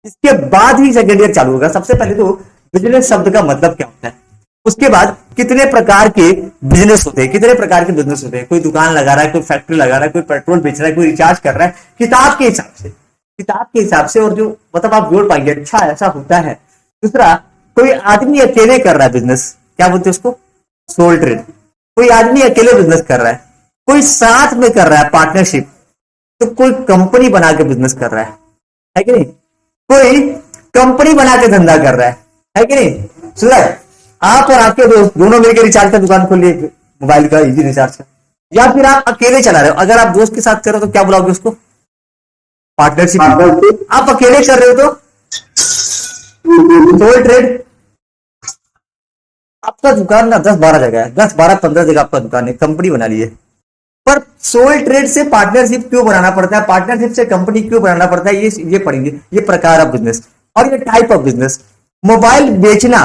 इसके बाद ही second year चालू होगा। सबसे पहले तो बिजनेस शब्द का मतलब क्या होता है, उसके बाद कितने प्रकार के बिजनेस होते हैं, कितने प्रकार के बिजनेस होते हैं। कोई दुकान लगा रहा है, कोई फैक्ट्री लगा रहा है, कोई पेट्रोल बेच रहा है, कोई रिचार्ज कर रहा है, किताब के हिसाब से, किताब के हिसाब से। और जो मतलब आप जोड़ पाएंगे, अच्छा ऐसा होता है। दूसरा, कोई आदमी अकेले कर रहा है बिजनेस, क्या बोलते हैं उसको, सोल ट्रेड। कोई आदमी अकेले बिजनेस कर रहा है, कोई साथ में कर रहा है, पार्टनरशिप। तो कोई कंपनी बना के बिजनेस कर रहा है कि नहीं। कोई कंपनी बना के धंधा कर रहा है कि नहीं। सुना, आप और आपके दोस्त दोनों मिलकर रिचार्ज का दुकान खोल लिए, मोबाइल का, इजी रिचार्ज का। या फिर आप अकेले चला रहे हो, अगर आप दोस्त के साथ कर रहे हो तो क्या बुलाओगे उसको, पार्टनरशिप। आप अकेले कर रहे हो तो सोल ट्रेड। आपका दुकान ना 10-12 जगह है, 10-12-15 जगह आपका दुकान है, कंपनी बना ली है। पर सोल ट्रेड से पार्टनरशिप क्यों बनाना पड़ता है, पार्टनरशिप से कंपनी क्यों बनाना पड़ता है, ये पढ़ेंगे। ये प्रकार ऑफ बिजनेस और ये टाइप ऑफ बिजनेस। मोबाइल बेचना,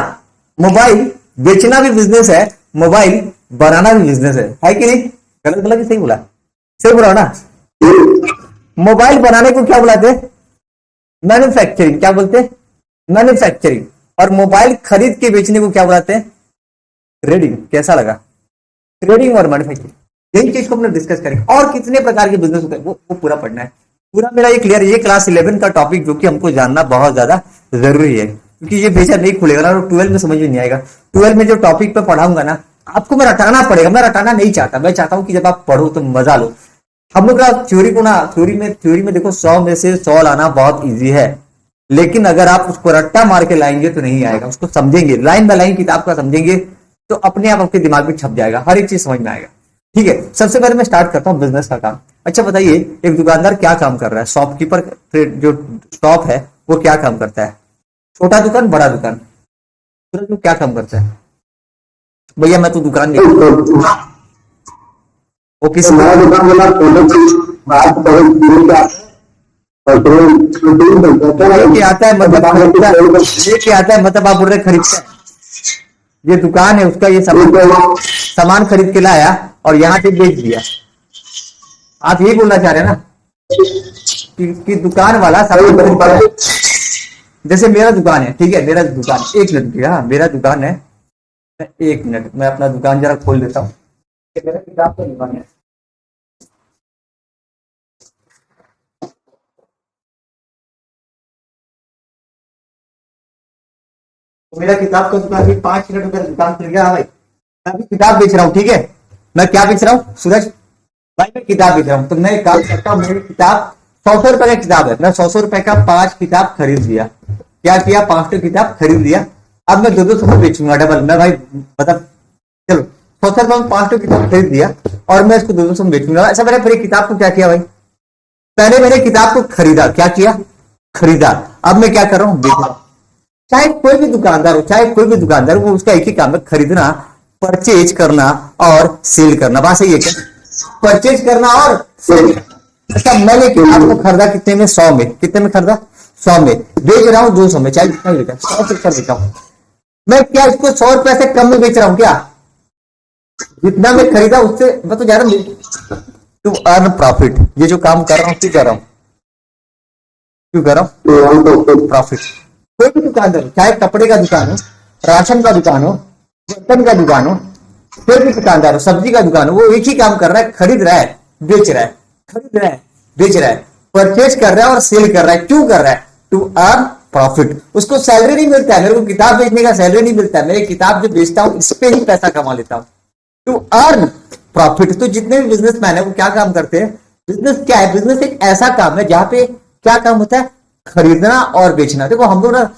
मोबाइल बेचना भी बिजनेस है, मोबाइल बनाना भी बिजनेस है कि नहीं। गलत बोला कि सही बोला, सही बोला ना। मोबाइल बनाने को क्या बुलाते हैं, मैन्युफैक्चरिंग। क्या बोलते हैं, मैन्युफैक्चरिंग। और मोबाइल खरीद के बेचने को क्या बुलाते हैं, ट्रेडिंग। कैसा लगा, ट्रेडिंग और मैन्युफैक्चरिंग, यही चीज को हम लोग डिस्कस करेंगे। और कितने प्रकार के बिजनेस होते हैं वो पूरा पढ़ना है। पूरा मेरा ये क्लियर है। ये क्लास 11 का टॉपिक जो कि हमको जानना बहुत ज्यादा जरूरी है, क्योंकि ये बेचा नहीं खुलेगा ना तो 12 में समझ में नहीं आएगा। 12 में जो टॉपिक पे पढ़ाऊंगा ना, आपको मैं रटाना पड़ेगा। मैं रटाना नहीं चाहता, मैं चाहता हूं कि जब आप पढ़ो तो मजा लो। हम लोग का थ्योरी को ना, थ्योरी में देखो 100 में से 100 लाना बहुत ईजी है, लेकिन अगर आप उसको रट्टा मार के लाएंगे तो नहीं आएगा। उसको समझेंगे, लाइन बाय लाइन किताब का समझेंगे तो अपने आप आपके दिमाग में छप जाएगा, हर एक चीज समझ में आएगा। ठीक है, सबसे पहले मैं स्टार्ट करता हूँ बिजनेस का काम। अच्छा बताइए, एक दुकानदार क्या काम कर रहा है, शॉपकीपर जो शॉप है वो क्या काम करता है, छोटा दुकान बड़ा दुकान, तो क्या काम करता है। भैया मैं तो दुकान नहीं, वो किस दुकान लेके आता है, मतलब लेके आता है, मतलब आप बोल रहे खरीदता है। ये दुकान है उसका, ये सामान खरीद के लाया और यहाँ से बेच दिया। आप यही बोलना चाह रहे हैं ना कि दुकान वाला सामान खरीद कर, जैसे मेरा दुकान है, ठीक है, मेरा दुकान, एक मिनट, हाँ मेरा दुकान है, एक मिनट मैं अपना दुकान जरा खोल देता हूँ। मेरा किताब का दुकान है, तो मेरा किताब का दुकान भी 5 मिनट में दुकान खुल गया। हाँ भाई, मैं अभी किताब बेच रहा हूँ, ठीक है। मैं क्या बेच रहा हूँ सूरज भाई, मैं किताब बेच रहा हूँ। तो मैं एक काम करता हूँ, मेरी किताब 100 रुपए का किताब है, मैं 100 रुपए का 5 किताब खरीद लिया। क्या किया, 5 किताब खरीद लिया। अब मैं 200 में बेचूंगा डबल। मैं भाई मतलब चलो 100 रुपए में 5 किताब खरीद दिया और मैं इसको 200 में बेचूंगा। ऐसा मैंने पूरी किताब को क्या किया भाई, पहले मैंने किताब को खरीदा, क्या किया, खरीदा। अब मैं क्या कर रहा हूँ, बेच रहा हूँ। चाहे कोई भी दुकानदार हो, चाहे कोई भी दुकानदार, वो उसका एक ही काम है, खरीदना, परचेज करना और सेल करना। बात सही है क्या, परचेज करना और सेल करना। अच्छा मैंने आपको खरीदा कितने में, 100 में, कितने में खरीदा, 100 में, बेच रहा हूँ 200 में, चाहे जितना बेचा 100 से बेचा हूँ मैं। क्या इसको 100 रुपए से कम में बेच रहा हूँ क्या, जितना मैं खरीदा उससे मैं तो ज्यादा। टू अर्न प्रॉफिट, ये जो काम कर रहा हूँ क्यों कर रहा हूँ, क्यों कर रहा हूँ, प्रॉफिट। कोई भी दुकानदार, चाहे कपड़े का दुकान हो, राशन का दुकान हो, बर्तन का दुकान हो, कोई भी दुकानदार हो, सब्जी का दुकान हो, वो एक ही काम कर रहा है, खरीद रहा है, बेच रहा है, खरीद रहा है, बेच रहा है, परचेज कर रहा है और सेल कर रहा है। क्यों कर रहा है, टू अर्न प्रॉफिट। उसको सैलरी नहीं मिलता है, मेरे को किताब बेचने का सैलरी नहीं मिलता है, मैं किताब जो बेचता हूँ इस पे ही पैसा कमा लेता हूँ, टू अर्न प्रॉफिट। तो जितने भी बिजनेसमैन है वो क्या काम करते हैं, बिजनेस क्या है, बिजनेस एक ऐसा काम है जहां पे क्या काम होता है, खरीदना और बेचना। देखो हम लोग ना,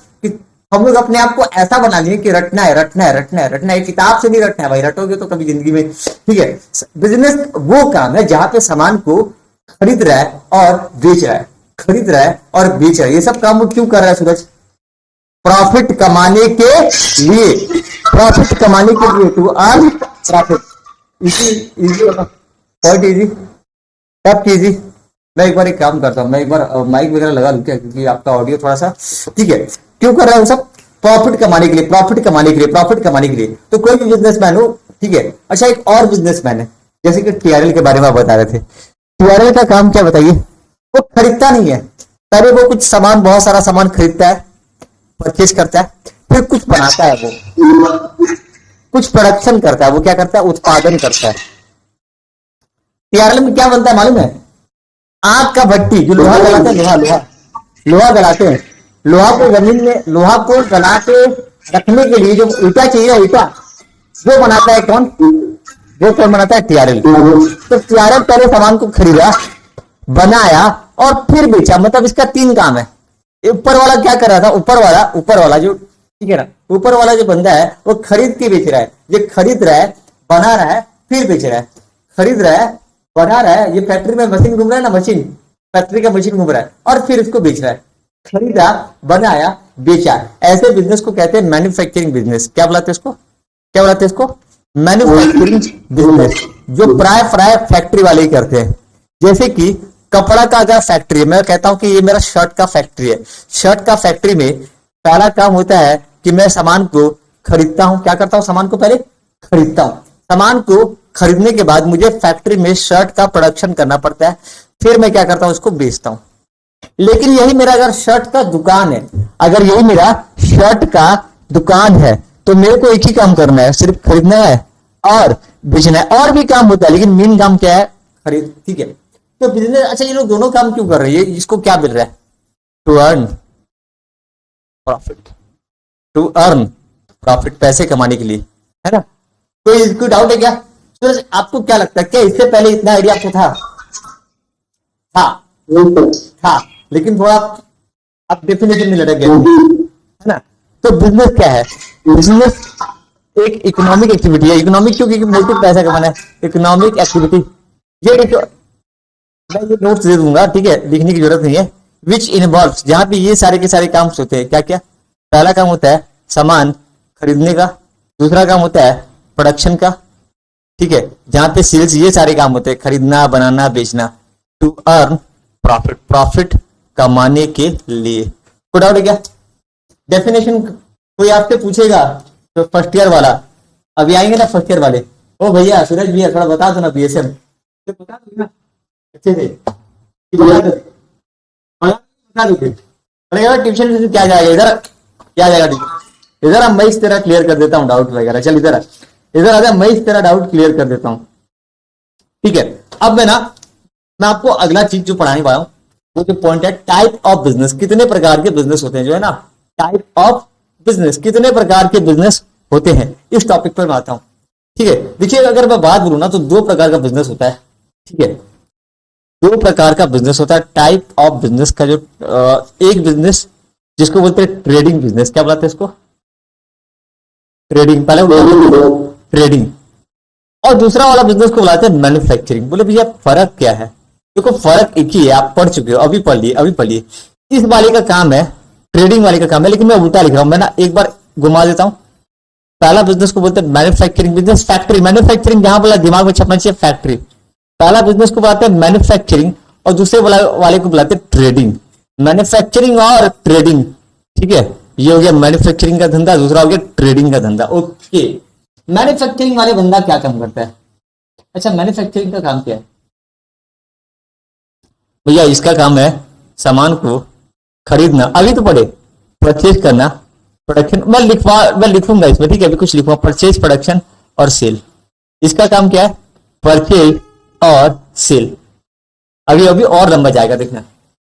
हम लोग अपने आप को ऐसा बना लिए कि रटना है, रटना है, रटना है, रटना है। किताब से नहीं रटना है भाई, रटोगे तो कभी जिंदगी में, ठीक है। बिजनेस वो काम है जहां पे सामान को खरीद रहा है और बेच रहा है, खरीद रहा है और बेच रहा है। ये सब काम वो क्यों कर रहा है सूरज, प्रॉफिट कमाने के लिए, प्रॉफिट कमाने के लिए, to earn profit. Easy easy बहुत इजी, सब इजी। मैं एक बार एक काम करता हूँ, मैं एक बार माइक वगैरह लगा लूं क्या, क्योंकि आपका ऑडियो थोड़ा सा, ठीक है। क्यों कर रहा हूँ सब, प्रॉफिट कमाने के लिए, प्रॉफिट कमाने के लिए, प्रॉफिट कमाने के लिए। तो कोई भी बिजनेसमैन हो, ठीक है। अच्छा एक और बिजनेसमैन है, जैसे कि टीआरएल के बारे में आप बता रहे थे। टीआरएल का काम क्या बताइए, वो खरीदता नहीं है, पहले वो कुछ सामान, बहुत सारा सामान खरीदता है, परचेज करता है, फिर कुछ बनाता है, वो कुछ प्रोडक्शन करता है, वो क्या करता है, उत्पादन करता है। टीआरएल में क्या बनता है मालूम है? आग का भट्टी, जो लोहा गलाते हैं, लोहा गलाते हैं, लोहा को जमीन में, लोहा को गला के रखने के लिए जो ईटा चाहिए, ईटा वो बनाता है कौन? वो कौन बनाता है? टीआरएल। तो टीआरएल पहले सामान को खरीदा, बनाया और फिर बेचा। मतलब इसका 3 काम है। ऊपर वाला क्या कर रहा था? ऊपर वाला जो, ठीक है ना, ऊपर वाला जो बंदा है वो खरीद के बेच रहा है, ये खरीद रहा है, बना रहा है, फिर बेच रहा है, खरीद रहा है, बना रहा है, ये फैक्ट्री में मशीन घूम रहा है ना, मशीन, फैक्ट्री का मशीन घूम रहा है, और फिर इसको बेच रहा है। खरीदा, बनाया, बेचा। ऐसे बिजनेस को कहते हैं मैन्युफैक्चरिंग बिजनेस। क्या बुलाते हैं इसको? क्या बुलाते हैं इसको? मैन्युफैक्चरिंग बिजनेस, जो प्राय फैक्ट्री वाले ही करते हैं। जैसे कि कपड़ा का अगर फैक्ट्री है, मैं कहता हूं कि ये मेरा शर्ट का फैक्ट्री है, शर्ट का फैक्ट्री में पहला काम होता है कि मैं सामान को खरीदता हूं। क्या करता हूं? सामान को पहले खरीदता हूं। सामान को खरीदने के बाद मुझे फैक्ट्री में शर्ट का प्रोडक्शन करना पड़ता है, फिर मैं क्या करता हूं? उसको बेचता हूं। लेकिन यही मेरा अगर शर्ट का दुकान है, अगर यही मेरा शर्ट का दुकान है, तो मेरे को एक ही काम करना है, सिर्फ खरीदना है और बेचना है। और भी काम होता है, लेकिन मेन काम क्या है? खरीद। ठीक है, तो बिजनेस, अच्छा ये लोग दोनों काम क्यों कर रहे हैं? इसको क्या मिल रहा है? To earn profit, to earn profit, पैसे कमाने के लिए, है ना? कोई डाउट है क्या? तो आपको क्या लगता है, क्या इससे पहले इतना आइडिया आपको था? था, लेकिन थोड़ा आप डेफिनेशन में लटक गए, है ना? तो बिजनेस क्या है? बिजनेस एक इकोनॉमिक एक्टिविटी है। इकोनॉमिक क्यों? क्योंकि मोटिव पैसा कमाना है। इकोनॉमिक एक्टिविटी, ये देखो, मैं ये नोट्स दे दूंगा, ठीक है, लिखने की जरूरत नहीं है। विच इन्वॉल्व्स, जहां पे ये सारे के सारे काम होते हैं। क्या क्या? पहला काम होता है सामान खरीदने का, दूसरा काम होता है प्रोडक्शन का, ठीक है, जहां पे सेल्स, ये सारे काम होते हैं, खरीदना, बनाना, बेचना। टू अर्न प्रॉफिट, प्रॉफिट कमाने के लिए। कोई डाउट है क्या? डेफिनेशन कोई आपसे पूछेगा तो फर्स्ट ईयर वाला, अभी आएंगे ना फर्स्ट ईयर वाले, ओ भैया सूरज भैया थोड़ा बता दो ना बीएसएम, तो बता दो ना अच्छे से, बता दो ट्यूशन से क्या जाएगा इधर, क्या जाएगा ट्यूशन इधर। मैं इस तरह क्लियर कर देता हूँ डाउट वगैरह। चल इधर आ जा, मैं इस तरह डाउट क्लियर कर देता हूँ, ठीक है। अब मैं आपको अगला चीज जो पढ़ाने वाला हूँ वो जो पॉइंट है, टाइप ऑफ बिजनेस। कितने प्रकार के बिजनेस होते हैं, जो है ना, टाइप ऑफ बिजनेस, कितने प्रकार के बिजनेस होते हैं, इस टॉपिक पर मैं आता हूं, ठीक है। देखिए, अगर मैं बात बोलूं ना तो 2 प्रकार का बिजनेस होता है, ठीक है, 2 प्रकार का बिजनेस होता है। टाइप ऑफ बिजनेस का जो एक बिजनेस जिसको बोलते हैं ट्रेडिंग बिजनेस। क्या बोलते हैं इसको? ट्रेडिंग, पहले ट्रेडिंग। और दूसरा वाला बिजनेस को बुलाते हैं मैन्युफैक्चरिंग। बोले भैया फर्क क्या है? देखो फर्क एक ही है, आप पढ़ चुके हो, अभी पढ़ लिए। इस वाले का काम है, ट्रेडिंग वाले का काम है, लेकिन मैं उल्टा लिख रहा हूं। मैं ना एक बार घुमा देता हूं। पहला बिजनेस को बोलते हैं मैन्युफैक्चरिंग बिजनेस, फैक्ट्री। मैन्युफैक्चरिंग जहां बोला दिमाग में छपना चाहिए फैक्ट्री। पहला बिजनेस को बुलाते हैं मैन्युफैक्चरिंग और दूसरे वाले को बुलाते हैं ट्रेडिंग। मैन्युफैक्चरिंग और ट्रेडिंग, ठीक है, ये हो गया मैन्युफैक्चरिंग का धंधा, दूसरा हो गया ट्रेडिंग का धंधा। ओके, मैन्युफैक्चरिंग वाले बंदा क्या काम करता है? अच्छा, मैन्युफैक्चरिंग का काम क्या है भैया? इसका काम है सामान को खरीदना, अभी तो पढ़े, परचेज करना, प्रोडक्शन। मैं लिखूंगा इसमें, ठीक है, अभी कुछ लिखूंगा, परचेज, प्रोडक्शन और सेल। इसका काम क्या है? परचेज और सेल। अभी और लंबा जाएगा, देखना।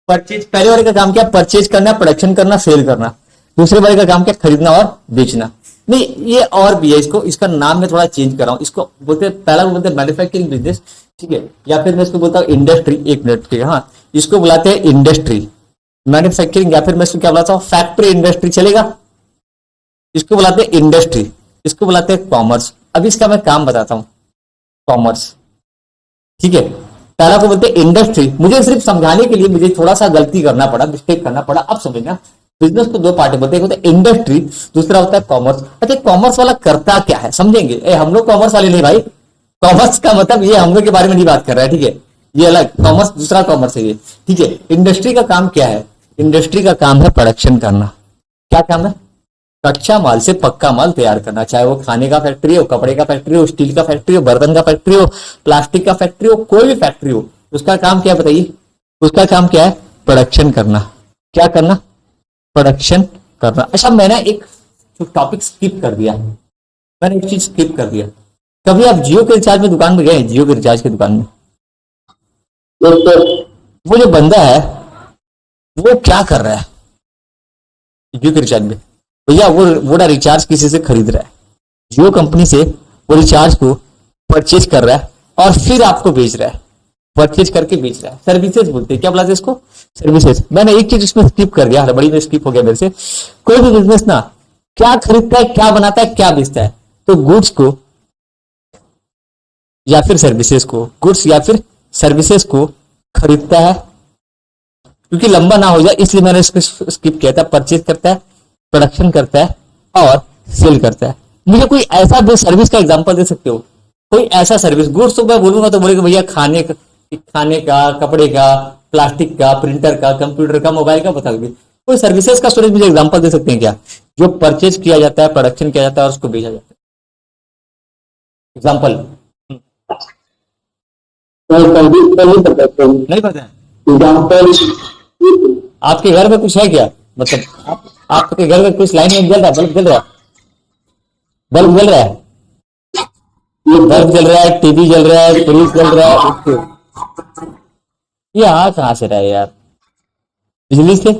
परचेज, पहले वाले का काम क्या? परचेज करना, प्रोडक्शन करना, सेल करना। दूसरे वाले का काम क्या? खरीदना और बेचना। नहीं, ये और भी है, इसका नाम मैं थोड़ा चेंज कर रहा हूं। इसको बोलते हैं, पहला बोलते हैं मैन्युफैक्चरिंग बिजनेस, ठीक है, या फिर मैं इसको बोलता हूँ इंडस्ट्री। एक मिनट, ठीक है, हाँ, इसको बुलाते हैं इंडस्ट्री मैन्युफैक्चरिंग, या फिर मैं इसको क्या बुलाता हूँ? फैक्ट्री इंडस्ट्री, चलेगा। इसको बुलाते हैं इंडस्ट्री, इसको बुलाते हैं कॉमर्स। अभी इसका मैं काम बताता हूं, कॉमर्स, ठीक है। पहला को बोलते हैं इंडस्ट्री। मुझे सिर्फ समझाने के लिए मुझे थोड़ा सा गलती करना पड़ा, मिस्टेक करना पड़ा। अब समझना, बिजनेस को 2 पार्ट बोलते हैं, एक होता है इंडस्ट्री, दूसरा होता है कॉमर्स। अच्छा, कॉमर्स वाला करता क्या है समझेंगे? हम लोग कॉमर्स वाले नहीं भाई, कॉमर्स का मतलब ये हम लोग के बारे में नहीं बात कर रहा है, ठीक है, ये अलग कॉमर्स, दूसरा कॉमर्स है ये, ठीक है। इंडस्ट्री का काम क्या है? इंडस्ट्री का काम है प्रोडक्शन करना। क्या काम है? कच्चा माल से पक्का माल तैयार करना, चाहे वो खाने का फैक्ट्री हो, कपड़े का फैक्ट्री हो, स्टील का फैक्ट्री हो, बर्तन का फैक्ट्री हो, प्लास्टिक का फैक्ट्री हो, कोई भी फैक्ट्री हो, उसका काम क्या है बताइए? उसका काम क्या है? प्रोडक्शन करना। क्या करना? प्रोडक्शन करना। अच्छा, मैंने एक टॉपिक स्किप कर दिया, मैंने एक चीज स्किप कर दिया। कभी आप जियो के रिचार्ज में दुकान में गए? जियो के रिचार्ज की दुकान में वो जो बंदा है वो क्या कर रहा है जियो के रिचार्ज में? भैया वो रिचार्ज किसी से खरीद रहा है, जियो कंपनी से वो रिचार्ज को परचेज कर रहा है और फिर आपको बेच रहा है, परचेज करके बेच रहा है। सर्विसेज बोलते हैं, क्या बोला इसको? सर्विसेज। मैंने एक चीज इसमें स्किप कर दिया, बड़ी में स्किप हो गया मेरे से। कोई भी बिजनेस ना क्या खरीदता है, क्या बनाता है, क्या बेचता है? तो गुड्स को या फिर सर्विसेज को, गुड्स या फिर सर्विसेज को खरीदता है। क्योंकि लंबा ना हो जाए इसलिए मैंने इसको स्किप किया था। परचेज करता है, प्रोडक्शन करता है और सेल करता है। मुझे कोई ऐसा सर्विस का एग्जांपल दे सकते हो? कोई ऐसा सर्विस, गुड्स तो मैं बोलूंगा तो बोलेगा भैया खाने का, कपड़े का, प्लास्टिक का, प्रिंटर का, कंप्यूटर का, मोबाइल का, बता दीजिए। कोई सर्विसेज का स्टोरेज मुझे एग्जांपल दे सकते हैं क्या, जो परचेज किया जाता है, प्रोडक्शन किया जाता है और उसको बेचा जाता है? एग्जांपल नहीं पता है? आपके घर में कुछ है क्या? मतलब आपके घर में कुछ लाइन में जल रहा है, बल्ब जल रहा है, बल्ब जल रहा है, बल्ब जल रहा है, टीवी जल रहा है, फ्रिज जल रहा है। ये आ कहां से रहा है यार? बिजली से?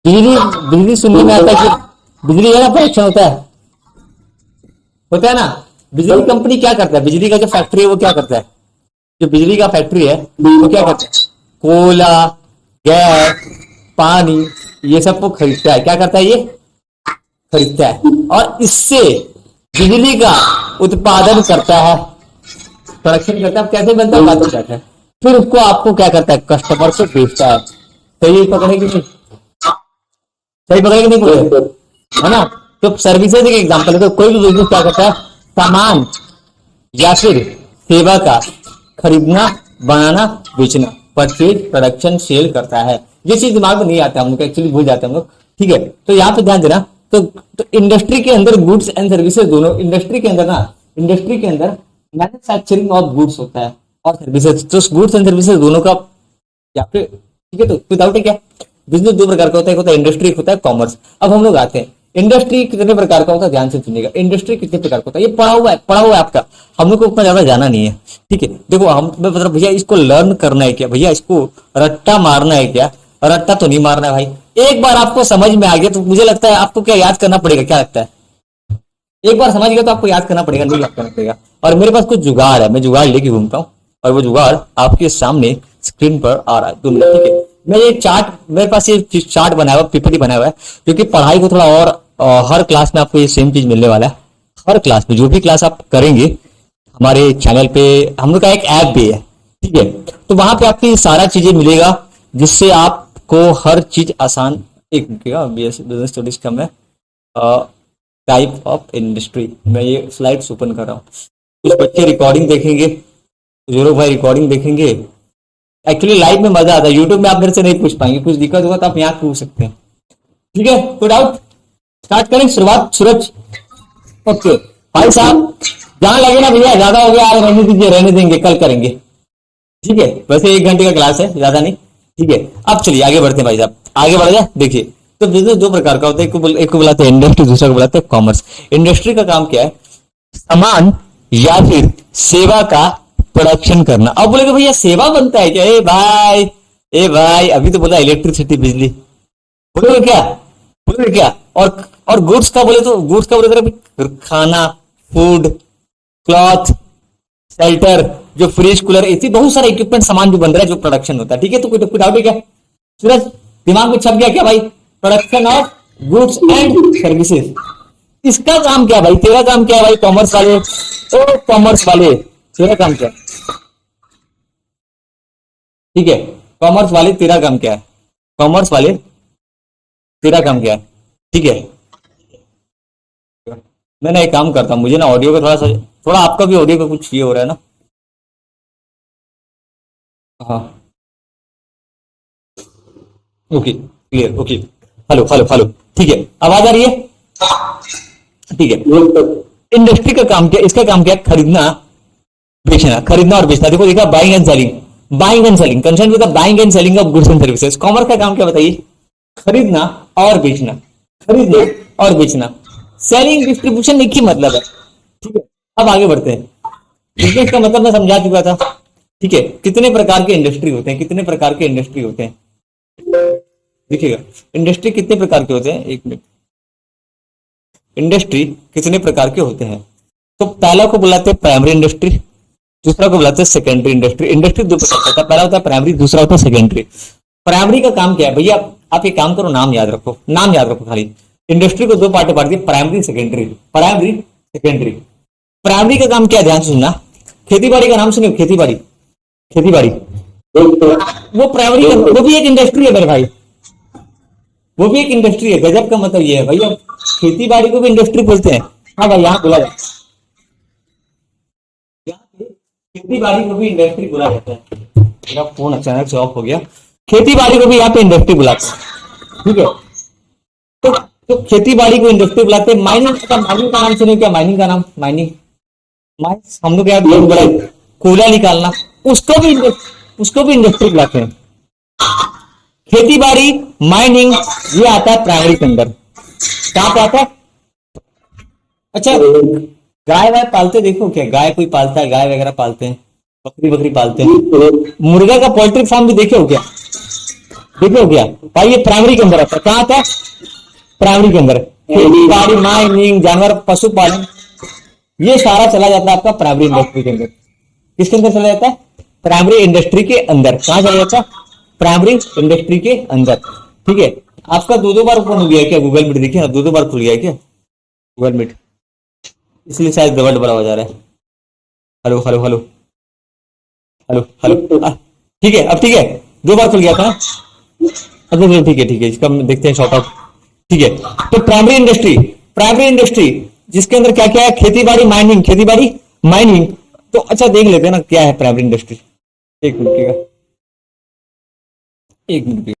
बिजली बिजली सुनने में आता है कि बिजली है ना, प्रोडक्शन होता है ना। बिजली कंपनी क्या करता है? बिजली का जो फैक्ट्री है वो क्या करता है? जो बिजली का फैक्ट्री है वो क्या करता है? कोयला, गैस, पानी, ये सब वो खरीदता है। क्या करता है? ये खरीदता है और इससे बिजली का उत्पादन करता है, प्रोडक्शन करता है। कैसे बनता है? बात करता है। फिर उसको आपको क्या करता है? कस्टमर को बेचता है। सही पकड़ेगी नहीं? सही पकड़ेगी नहीं पकड़े, है ना? तो सर्विसेज एक एग्जांपल है। तो कोई भी बिजनेस क्या करता है? सामान या फिर सेवा का खरीदना, बनाना, बेचना, परचेज, प्रोडक्शन, सेल करता है। ये चीज दिमाग में नहीं आता, हम लोग एक्चुअली भूल जाते हैं हम लोग। ठीक है, तो यहाँ पे ध्यान देना। तो इंडस्ट्री के अंदर गुड्स एंड सर्विसेज दोनों, इंडस्ट्री के अंदर मैन्युफैक्चरिंग ऑफ गुड्स होता है और सर्विसेज। तो गुड्स एंड सर्विसेज दोनों का या फिर, ठीक है, तो विदाउट क्या बिजनेस दो प्रकार का होता है, एक होता है इंडस्ट्री, एक होता है कॉमर्स। अब हम लोग आते हैं इंडस्ट्री कितने प्रकार का होता है, ध्यान से सुनिएगा। इंडस्ट्री कितने प्रकार का होता है ये पढ़ा हुआ है आपका, हम लोग को उतना ज्यादा जाना नहीं है। ठीक है, देखो हम मतलब भैया इसको लर्न करना है क्या, भैया इसको रट्टा मारना है क्या? रट्टा तो नहीं मारना है भाई। एक बार आपको समझ में आ गया तो मुझे लगता है आपको क्या याद करना पड़ेगा? क्या लगता है? एक बार समझ गया तो आपको याद करना पड़ेगा? नहीं याद करना पड़ेगा। और मेरे पास कुछ जुगाड़ है, मैं जुगाड़ लेके घूमता हूँ और वो जुगाड़ आपके सामने स्क्रीन पर आ रहा है। 2 मिनट, ठीक है। मैं ये चार्ट, मेरे पास ये चार्ट बनाया हुआ, पीपीटी बनाया हुआ है, क्योंकि पढ़ाई को थोड़ा और हर क्लास में आपको ये सेम चीज मिलने वाला है। हर क्लास में जो भी क्लास आप करेंगे हमारे चैनल पे, हम लोग का एक ऐप भी है, ठीक है, तो वहां पे आपको ये सारा चीजें मिलेगा जिससे आपको हर चीज आसान। एक बिजनेस स्टडीज का मैं टाइप ऑफ इंडस्ट्री, मैं ये स्लाइड्स ओपन कर रहा हूँ। कुछ बच्चे रिकॉर्डिंग देखेंगे, जोरो भाई रिकॉर्डिंग देखेंगे। एक्चुअली लाइव में मजा आता है, यूट्यूब में आप मेरे से नहीं पूछ पाएंगे, कुछ दिक्कत होगा तो आप यहाँ पूछ सकते हैं। ठीक है, कोई डाउट? स्टार्ट करें शुरुआत सूरज। ओके भाई साहब, जहां लगे ना भैया, ज्यादा हो गया आज रहने दीजिए, रहने देंगे, कल करेंगे। ठीक है, वैसे 1 घंटे का क्लास है, ज्यादा नहीं। ठीक है, अब चलिए आगे बढ़ते हैं भाई साहब, आगे बढ़ जाए। देखिए, तो बिजनेस 2 प्रकार का होता है, एक को बुलाते हैं इंडस्ट्री, दूसरा को बुलाते हैं कॉमर्स। इंडस्ट्री का काम क्या है? सामान या फिर सेवा का प्रोडक्शन करना। अब बोलेगे भैया सेवा बनता है क्या? ए भाई अभी तो बोला इलेक्ट्रिसिटी, बिजली, बोलोगे क्या? बोलोगे क्या? और गुड्स का बोले तो गुड्स का बोले तो खाना, फूड, क्लॉथ, शेल्टर, जो फ्रिज, कूलर, ऐसी बहुत सारे इक्विपमेंट सामान जो बन रहा है, जो प्रोडक्शन होता है। ठीक है, तो कोई डाउट है क्या सूरज? दिमाग में छप गया क्या भाई? Production of goods and services. इसका काम क्या भाई? तेरा काम क्या है भाई? कॉमर्स वाले, तो कॉमर्स वाले तेरा काम क्या है? ठीक है, कॉमर्स वाले तेरा काम क्या है? कॉमर्स वाले तेरा काम क्या है? ठीक है, मैं ना एक काम करता हूं, मुझे ना ऑडियो का थोड़ा आपका भी ऑडियो का कुछ ये हो रहा है ना। हाँ, okay clear, okay, hello hello hello, ठीक है, आवाज आ रही है? ठीक है, इंडस्ट्री का काम क्या? इसका काम क्या है? खरीदना, बेचना, खरीदना और बेचना। देखो देखा, buying and selling, buying and selling, concern with the buying and selling of goods and services. Commerce का काम क्या बताइए? खरीदना और बेचना, खरीदना और बेचना। सेलिंग डिस्ट्रीब्यूशन एक ही मतलब है, ठीक है। अब आगे बढ़ते हैं। बिजनेस का मतलब मैं समझा चुका था, ठीक है। कितने प्रकार के इंडस्ट्री होते हैं, कितने प्रकार के इंडस्ट्री होते हैं, देखिएगा इंडस्ट्री कितने प्रकार के होते हैं, एक मिनट। इंडस्ट्री कितने प्रकार के होते हैं? तो पहला को बुलाते हैं प्राइमरी इंडस्ट्री, दूसरा को बुलाते हैं सेकेंडरी इंडस्ट्री। इंडस्ट्री दो प्रकार का होता है, पहला होता है प्राइमरी, दूसरा होता है सेकेंडरी। प्राइमरी का काम क्या है भैया? आप एक काम करो, नाम याद रखो, नाम याद रखो खाली। इंडस्ट्री को दो पार्ट में बांट दिया, primary secondary, primary secondary. Primary का काम क्या है, ध्यान से सुनना। खेती बाड़ी का नाम सुनिए, खेती बाड़ी, खेती बाड़ी वो प्राइमरी, वो भी एक इंडस्ट्री है मेरे भाई, वो भी एक इंडस्ट्री है। गजब का मतलब ये है भैया, खेती बाड़ी को भी इंडस्ट्री बोलते हैं। हाँ भाई, यहाँ बोला जाता है, खेती बाड़ी को भी इंडस्ट्री बोला जाता है। मेरा फोन अचानक से ऑफ हो गया। खेती बाड़ी को भी यहाँ पे इंडस्ट्री बुलाते हैं, ठीक है। तो खेती बाड़ी को इंडस्ट्री बुलाते हैं। माइनिंग का नाम सुनिए क्या? माइनिंग का नाम, माइनिंग, हम लोग यार बहुत बड़ा कोयला निकालना, उसको भी इंडस्ट्री बुलाते हैं। खेती बाड़ी, माइनिंग, ये आता है प्राइमरी के अंदर। कहां पे आता है? अच्छा, गाय वाय पालते देखो क्या? गाय कोई पालता है, गाय वगैरह पालते हैं, बकरी बकरी पालते हैं। मुर्गा का पोल्ट्री फार्म भी देखे हो क्या? देखे हो क्या भाई? ये प्राइमरी के अंदर आता है। कहां आता है? प्राइमरी के अंदर। खेती बाड़ी, माइनिंग, जानवर पशुपालन, ये सारा चला जाता है आपका प्राइमरी इंडस्ट्री के अंदर। किसके अंदर चला जाता है? प्राइमरी इंडस्ट्री के अंदर। कहां चला जाता है? प्राइमरी इंडस्ट्री के अंदर, ठीक है। आपका दो बार ओपन हो गया है क्या गूगल मीट? देखिए ना, दो बार खुल गया है क्या गूगल मीट? इसलिए शायद डबल डबल आवाज आ रहा है। Hello hello hello hello hello, ठीक है, अब ठीक है, दो बार खुल गया था। अच्छा ठीक है, ठीक है, इसका देखते हैं शॉर्ट आउट, ठीक है। तो प्राइमरी इंडस्ट्री, प्राइमरी इंडस्ट्री जिसके अंदर क्या क्या है? खेती बाड़ी, माइनिंग, खेती बाड़ी, माइनिंग। तो अच्छा देख लेते हैं ना क्या है प्राइमरी इंडस्ट्री। एक मिनट, एक मिनट।